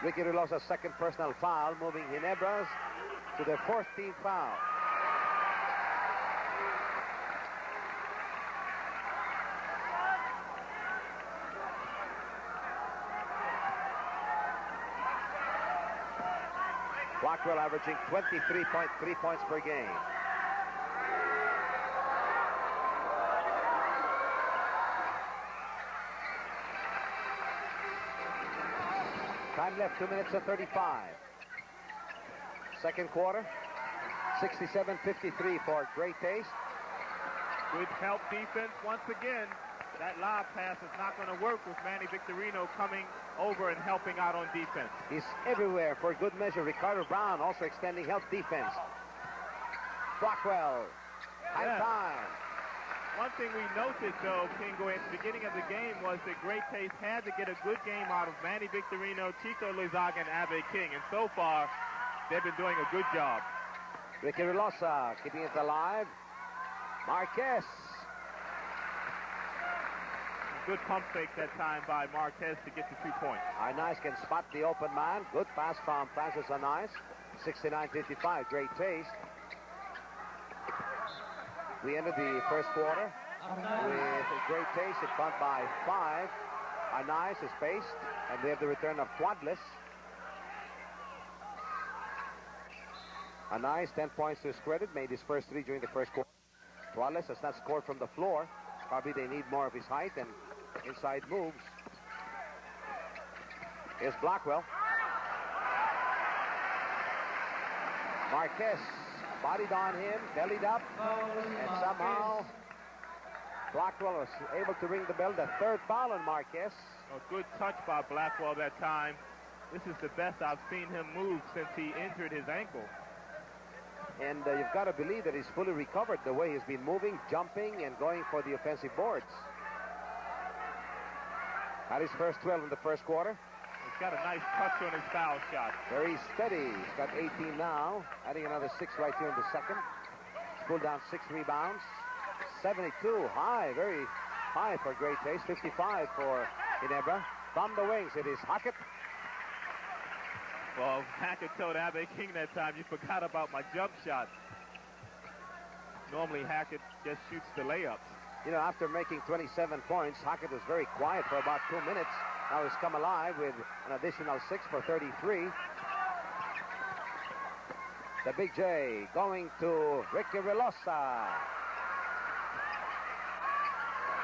Ricky Relosa's second personal foul, moving Ginebra's to their 14th foul. Blackwell averaging 23.3 points per game. Time left, 2 minutes and 35. Second quarter, 67-53 for Great Taste. Good help defense once again. That lob pass is not going to work with Manny Victorino coming over and helping out on defense. He's everywhere for good measure. Ricardo Brown also extending help defense. Blackwell, high time. One thing we noted, though, Kingo, at the beginning of the game was that Great Taste had to get a good game out of Manny Victorino, Chico Lizaga, and Abe King. And so far, they've been doing a good job. Ricky Relosa keeping it alive. Marquez. Good pump fake that time by Marquez to get the 2 points. Arnaiz can spot the open man. Good pass from Francis Arnaiz. 69-55, Great Taste. We ended the first quarter with a Great Taste. It bumped by 5. Arnaiz is paced, and we have the return of Quadless. Arnaiz, 10 points to his credit, made his first 3 during the first quarter. Quadless has not scored from the floor. Probably they need more of his height and inside moves. Here's Blackwell. Marquez bodied on him, bellied up, and somehow Blackwell was able to ring the bell. The third foul on Marquez. A good touch by Blackwell that time. This is the best I've seen him move since he injured his ankle. And you've got to believe that he's fully recovered the way he's been moving, jumping, and going for the offensive boards. Had his first 12 in the first quarter. He's got a nice touch on his foul shot. Very steady. He's got 18 now, adding another 6 right here in the second. He's pulled down 6 rebounds. 72, high, very high for Great Taste. 55 for Ginebra. From the wings, it is Hackett. Well, Hackett told Abe King that time, you forgot about my jump shot. Normally, Hackett just shoots the layups. You know, after making 27 points, Hackett was very quiet for about 2 minutes. Now he's come alive with an additional 6 for 33. The Big J going to Ricky Relosa.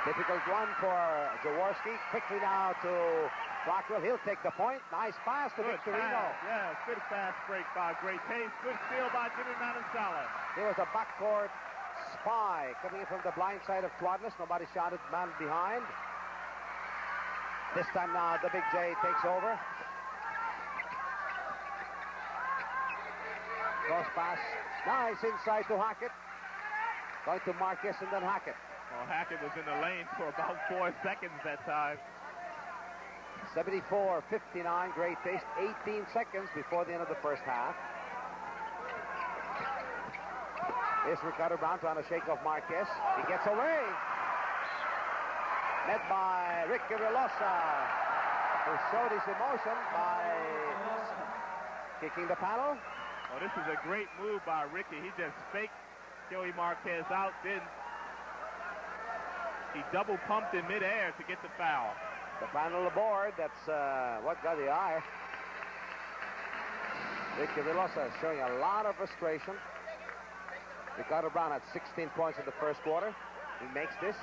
Difficult one for Jaworski. Quickly now to Blackwell. He'll take the point. Nice pass to Victorino. Yeah, good fast break by Great Taste. Good steal by Jimmy Manansala. There was a backcourt spy coming in from the blind side of Quadless. Nobody shot it, man behind. This time now, the Big J takes over. Cross pass. Nice inside to Hackett. Going to Marquez and then Hackett. Well, Hackett was in the lane for about 4 seconds that time. 74-59, Great Taste. 18 seconds before the end of the first half. Here's Ricardo Brown trying to shake off Marquez. He gets away. Met by Ricky Relosa, who showed his emotion by kicking the panel. Well, this is a great move by Ricky. He just faked Joey Marquez out, then he double pumped in midair to get the foul. The panel aboard, that's what got the eye. Ricky Relosa showing a lot of frustration. Ricardo Brown had 16 points in the first quarter. He makes this.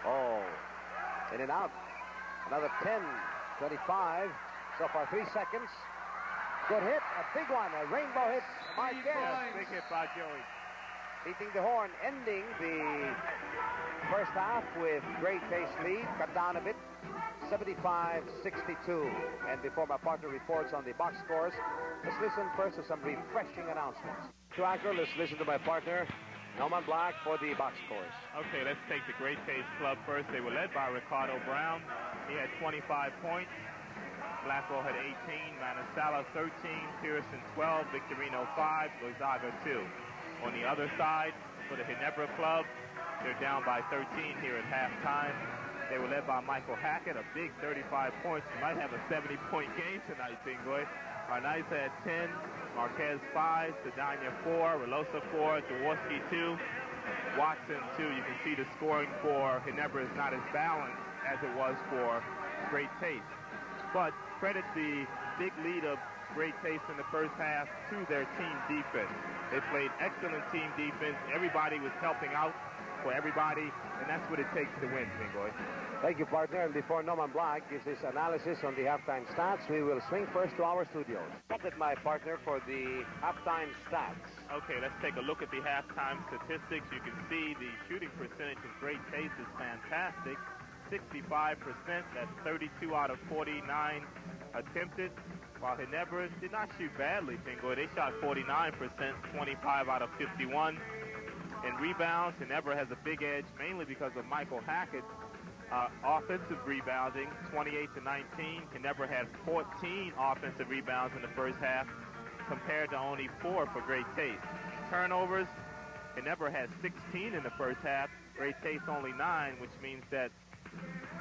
Oh, in and out. Another 10, 25. So far, 3 seconds. Good hit, a big one, a rainbow hit. Marquez. Yes, big hit by Joey. Beating the horn, ending the first half with Great Taste lead. Cut down a bit, 75-62. And before my partner reports on the box scores, let's listen first to some refreshing announcements. To Anchor, let's listen to my partner, Norman Black, for the box scores. Okay, let's take the Great Taste Club first. They were led by Ricardo Brown. He had 25 points. Blackwell had 18, Manansala 13, Pearson 12, Victorino 5, Loizaga 2. On the other side, for the Ginebra Club, they're down by 13 here at halftime. They were led by Michael Hackett, a big 35 points. He might have a 70-point game tonight, Pingoy. Arnaiz had 10, Marquez 5, Sedania 4, Relosa 4, Jaworski 2, Watson 2. You can see the scoring for Ginebra is not as balanced as it was for Great Taste. But credit the big lead of Great Taste in the first half to their team defense. They played excellent team defense. Everybody was helping out for everybody, and that's what it takes to win, Pingoy. Thank you, partner. And before Norman Black gives his analysis on the halftime stats, we will swing first to our studios. Look at my partner for the halftime stats. Okay, let's take a look at the halftime statistics. You can see the shooting percentage of Great Taste is fantastic. 65%, that's 32 out of 49 attempted. While Ginebra did not shoot badly, Pingoy. They shot 49%, 25 out of 51. In rebounds, Ginebra has a big edge, mainly because of Michael Hackett's offensive rebounding, 28 to 19. Ginebra had 14 offensive rebounds in the first half, compared to only 4 for Great Taste. Turnovers, Ginebra had 16 in the first half. Great Taste only 9, which means that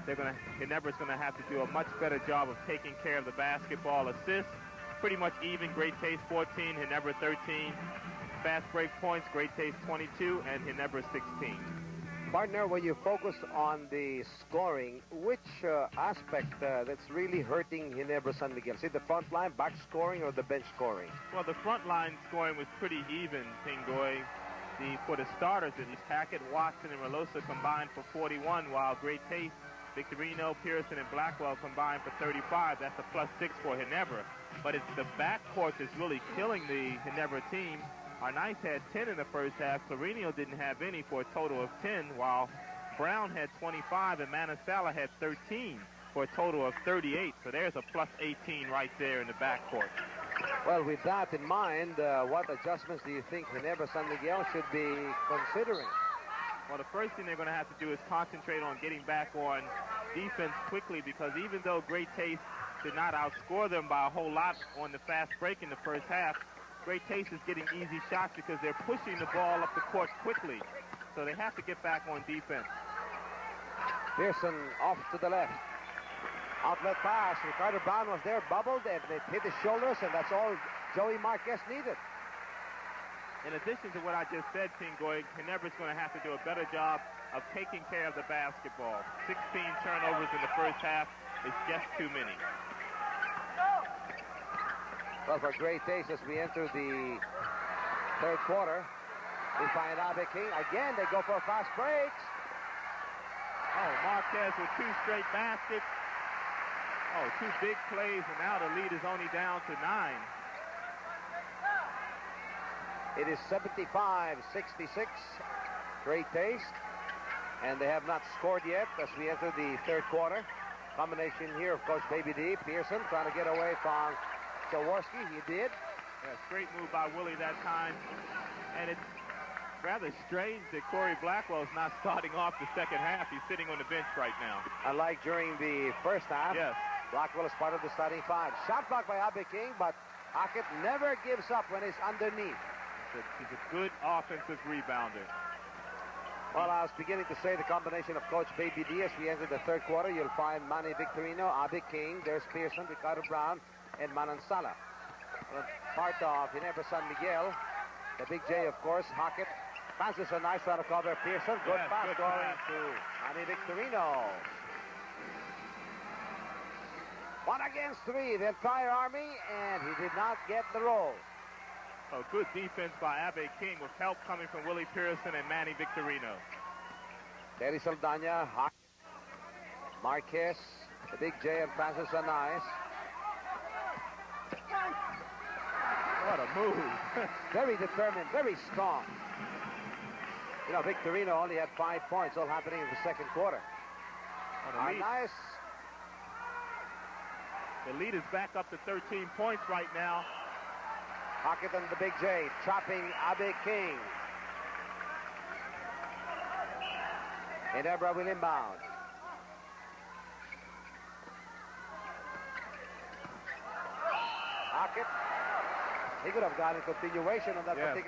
Ginebra's going to have to do a much better job of taking care of the basketball. Assists, pretty much even. Great Taste 14, Ginebra 13. Fast break points, Great Taste 22, and Ginebra 16. Partner, when you focus on the scoring, which aspect that's really hurting Ginebra San Miguel? Is it the front line, back scoring, or the bench scoring? Well, the front line scoring was pretty even, Pingoy. For the starters, at least, Hackett, Watson, and Relosa combined for 41, while Great Taste, Victorino, Pearson, and Blackwell combined for 35. That's a +6 for Ginebra. But it's the backcourt that's really killing the Ginebra team. Arnaiz had 10 in the first half. Clarinio didn't have any for a total of 10, while Brown had 25 and Manasala had 13 for a total of 38. So there's a +18 right there in the backcourt. Well, with that in mind, what adjustments do you think Ginebra San Miguel should be considering? Well, the first thing they're going to have to do is concentrate on getting back on defense quickly, because even though Great Taste did not outscore them by a whole lot on the fast break in the first half, Great Taste is getting easy shots because they're pushing the ball up the court quickly. So they have to get back on defense. Pearson off to the left. Outlet pass. Ricardo Brown was there, bubbled, and it hit his shoulders, and that's all Joey Marquez needed. In addition to what I just said, Pingoy, Ginebra's going to have to do a better job of taking care of the basketball. 16 turnovers in the first half is just too many. Well, for Great Taste, as we enter the third quarter, we find Abe King. Again, they go for fast breaks. Oh, Marquez with 2 straight baskets. Oh, 2 big plays, and now the lead is only down to 9. It is 75-66, Great Taste, and they have not scored yet as we enter the third quarter. Combination here of Coach Baby D. Pearson trying to get away from Jaworski. He did. Yeah, great move by Willie that time. And it's rather strange that Corey Blackwell is not starting off the second half. He's sitting on the bench right now. Unlike during the first half, yes, Blackwell is part of the starting 5. Shot blocked by Abe King, but Hackett never gives up when he's underneath. He's a good offensive rebounder. Well, I was beginning to say the combination of Coach Baby D as we enter the third quarter. You'll find Manny Victorino, Abe King, there's Pearson, Ricardo Brown, and Manansala. Part of Ginebra San Miguel, the Big J, of course, Hackett. Francis a nice try to cover Pearson. Good pass going to Manny Victorino. 1 against 3, the entire Army, and he did not get the roll. A good defense by Abe King with help coming from Willie Pearson and Manny Victorino. Terry Saldana, Marquez, the Big J, and Francis are nice. What a move. Very determined, very strong. You know, Victorino only had 5 points, all happening in the second quarter. Nice. The lead is back up to 13 points right now. Hackett and the Big J trapping Abe King. Ginebra will inbound. Hackett. He could have gotten continuation on that particular